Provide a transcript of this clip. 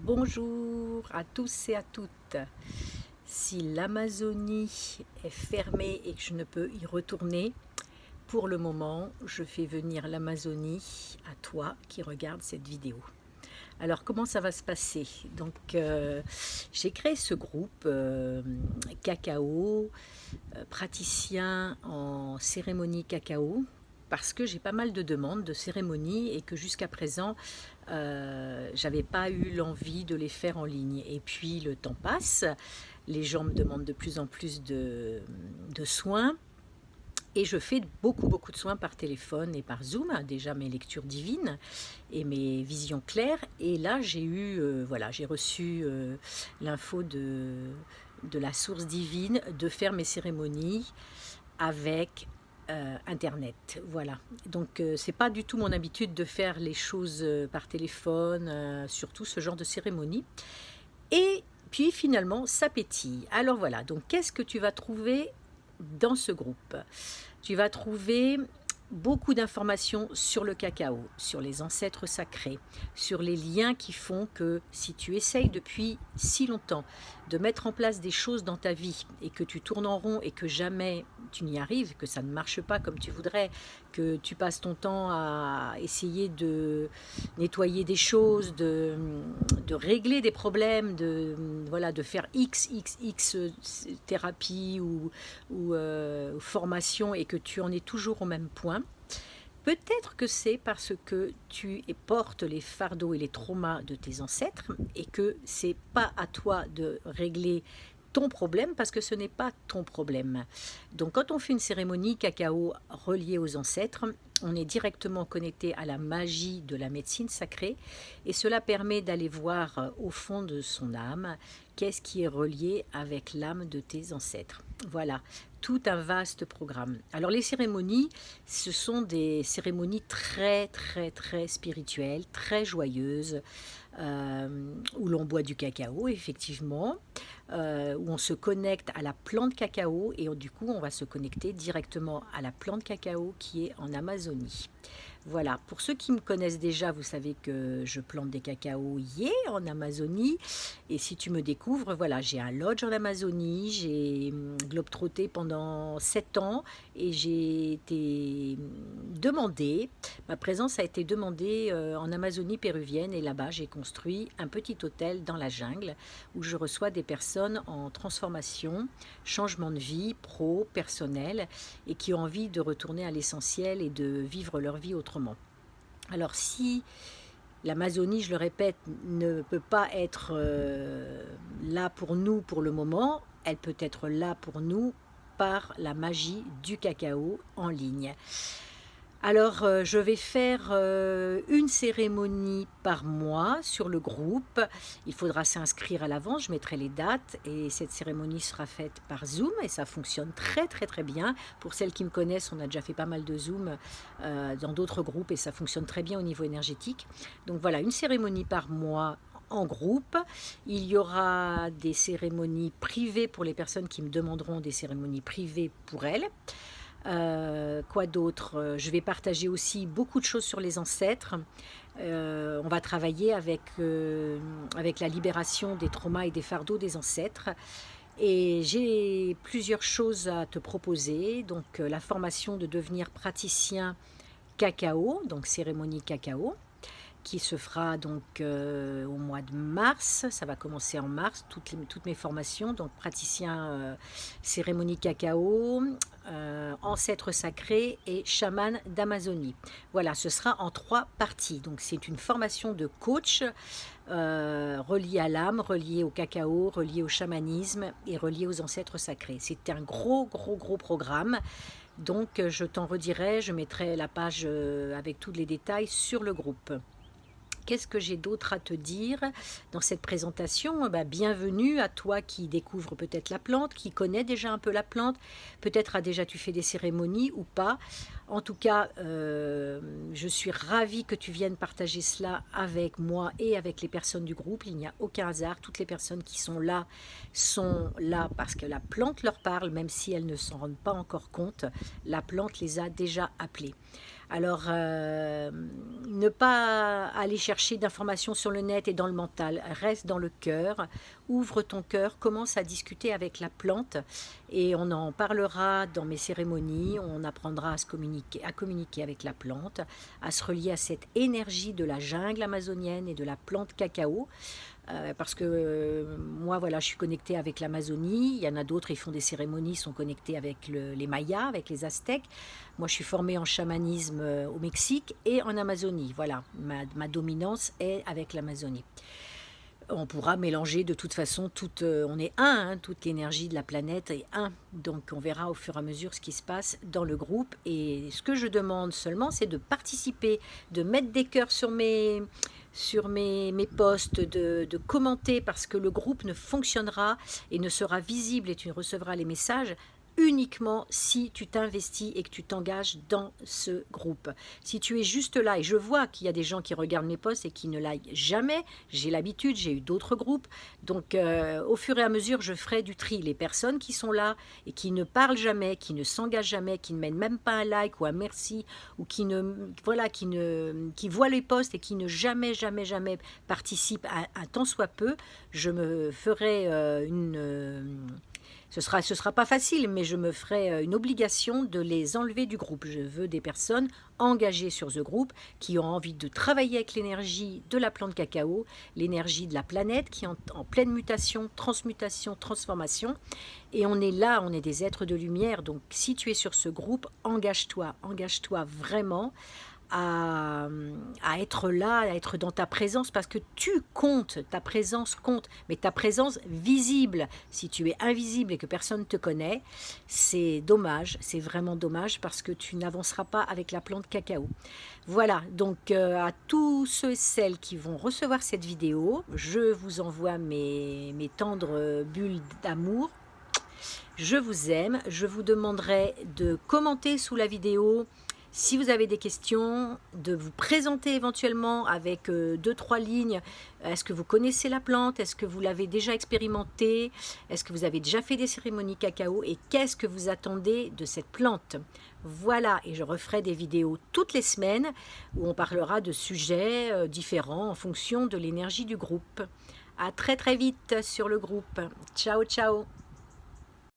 Bonjour à tous et à toutes. Si l'Amazonie est fermée et que je ne peux y retourner, pour le moment, je fais venir l'Amazonie à toi qui regardes cette vidéo. Alors, comment ça va se passer? J'ai créé ce groupe cacao, praticien en cérémonie cacao, parce que j'ai pas mal de demandes de cérémonies et que jusqu'à présent, j'avais pas eu l'envie de les faire en ligne. Et puis le temps passe, les gens me demandent de plus en plus de soins. Et je fais beaucoup de soins par téléphone et par Zoom, déjà mes lectures divines et mes visions claires. Et là, j'ai reçu l'info de la source divine de faire mes cérémonies avec Internet. Voilà. C'est pas du tout mon habitude de faire les choses par téléphone, surtout ce genre de cérémonie. Et puis finalement, ça pétille. Alors voilà, donc qu'est-ce que tu vas trouver dans ce groupe? Tu vas trouver beaucoup d'informations sur le cacao, sur les ancêtres sacrés, sur les liens qui font que si tu essayes depuis si longtemps de mettre en place des choses dans ta vie et que tu tournes en rond et que jamais tu n'y arrives, que ça ne marche pas comme tu voudrais, que tu passes ton temps à essayer de nettoyer des choses, de régler des problèmes, de faire X thérapie ou formation et que tu en es toujours au même point. Peut-être que c'est parce que tu portes les fardeaux et les traumas de tes ancêtres et que c'est pas à toi de régler ton problème parce que ce n'est pas ton problème. Donc quand on fait une cérémonie cacao reliée aux ancêtres, on est directement connecté à la magie de la médecine sacrée et cela permet d'aller voir au fond de son âme qu'est-ce qui est relié avec l'âme de tes ancêtres. Voilà, tout un vaste programme. Alors les cérémonies, ce sont des cérémonies très spirituelles, très joyeuses, où l'on boit du cacao, effectivement, où on se connecte à la plante cacao et du coup on va se connecter directement à la plante cacao qui est en Amazonie. Voilà, pour ceux qui me connaissent déjà, vous savez que je plante des cacaoyers en Amazonie. Et si tu me découvres, voilà, j'ai un lodge en Amazonie, j'ai globe-trotté pendant 7 ans et j'ai été demandée, ma présence a été demandée en Amazonie péruvienne et là-bas j'ai construit un petit hôtel dans la jungle où je reçois des personnes en transformation, changement de vie, pro, personnel et qui ont envie de retourner à l'essentiel et de vivre leur vie autrement. Alors si l'Amazonie, je le répète, ne peut pas être là pour nous pour le moment, elle peut être là pour nous par la magie du cacao en ligne. Alors, je vais faire une cérémonie par mois sur le groupe. Il faudra s'inscrire à l'avance, je mettrai les dates et cette cérémonie sera faite par Zoom et ça fonctionne très bien. Pour celles qui me connaissent, on a déjà fait pas mal de Zoom dans d'autres groupes et ça fonctionne très bien au niveau énergétique. Donc voilà, une cérémonie par mois en groupe. Il y aura des cérémonies privées pour les personnes qui me demanderont des cérémonies privées pour elles. Quoi d'autre? Je vais partager aussi beaucoup de choses sur les ancêtres. On va travailler avec la libération des traumas et des fardeaux des ancêtres. Et j'ai plusieurs choses à te proposer. Donc la formation de devenir praticien cacao, donc cérémonie cacao qui se fera donc au mois de mars. Ça va commencer en mars, toutes mes formations, donc praticien cérémonie cacao, ancêtre sacré et chaman d'Amazonie. Voilà, ce sera en 3 parties. Donc c'est une formation de coach reliée à l'âme, reliée au cacao, reliée au chamanisme et reliée aux ancêtres sacrés. C'est un gros programme. Donc je t'en redirai, je mettrai la page avec tous les détails sur le groupe. Qu'est-ce que j'ai d'autre à te dire dans cette présentation? Bienvenue à toi qui découvre peut-être la plante, qui connaît déjà un peu la plante, peut-être tu fait des cérémonies ou pas. En tout cas, je suis ravie que tu viennes partager cela avec moi et avec les personnes du groupe. Il n'y a aucun hasard, toutes les personnes qui sont là parce que la plante leur parle, même si elles ne s'en rendent pas encore compte. La plante les a déjà appelées. Alors, ne pas aller chercher d'informations sur le net et dans le mental, reste dans le cœur, ouvre ton cœur, commence à discuter avec la plante et on en parlera dans mes cérémonies, on apprendra à communiquer avec la plante, à se relier à cette énergie de la jungle amazonienne et de la plante cacao. Parce que moi, voilà, je suis connectée avec l'Amazonie. Il y en a d'autres, ils font des cérémonies, ils sont connectés avec les Mayas, avec les Aztèques. Moi, je suis formée en chamanisme au Mexique et en Amazonie. Voilà, ma dominance est avec l'Amazonie. On pourra mélanger de toute façon, on est un, hein, toute l'énergie de la planète est un. Donc on verra au fur et à mesure ce qui se passe dans le groupe. Et ce que je demande seulement, c'est de participer, de mettre des cœurs sur mes posts, de commenter parce que le groupe ne fonctionnera et ne sera visible et tu recevras les messages uniquement si tu t'investis et que tu t'engages dans ce groupe. Si tu es juste là, et je vois qu'il y a des gens qui regardent mes posts et qui ne likent jamais, j'ai l'habitude, j'ai eu d'autres groupes, donc au fur et à mesure, je ferai du tri. Les personnes qui sont là et qui ne parlent jamais, qui ne s'engagent jamais, qui ne mettent même pas un like ou un merci, ou qui voient les posts et qui ne jamais participent à un tant soit peu, je me ferai ce sera pas facile, mais je me ferai une obligation de les enlever du groupe. Je veux des personnes engagées sur ce groupe qui ont envie de travailler avec l'énergie de la plante cacao, l'énergie de la planète qui est en pleine mutation, transmutation, transformation. Et on est là, on est des êtres de lumière. Donc si tu es sur ce groupe, engage-toi vraiment à, être là, à être dans ta présence, parce que tu comptes, ta présence compte, mais ta présence visible. Si tu es invisible et que personne ne te connaît, c'est dommage, c'est vraiment dommage, parce que tu n'avanceras pas avec la plante cacao. Voilà, donc à tous ceux et celles qui vont recevoir cette vidéo, je vous envoie mes tendres bulles d'amour. Je vous aime, je vous demanderai de commenter sous la vidéo si vous avez des questions, de vous présenter éventuellement avec 2-3 lignes. Est-ce que vous connaissez la plante? Est-ce que vous l'avez déjà expérimentée? Est-ce que vous avez déjà fait des cérémonies cacao? Et qu'est-ce que vous attendez de cette plante? Voilà, et je referai des vidéos toutes les semaines où on parlera de sujets différents en fonction de l'énergie du groupe. À très vite sur le groupe. Ciao, ciao!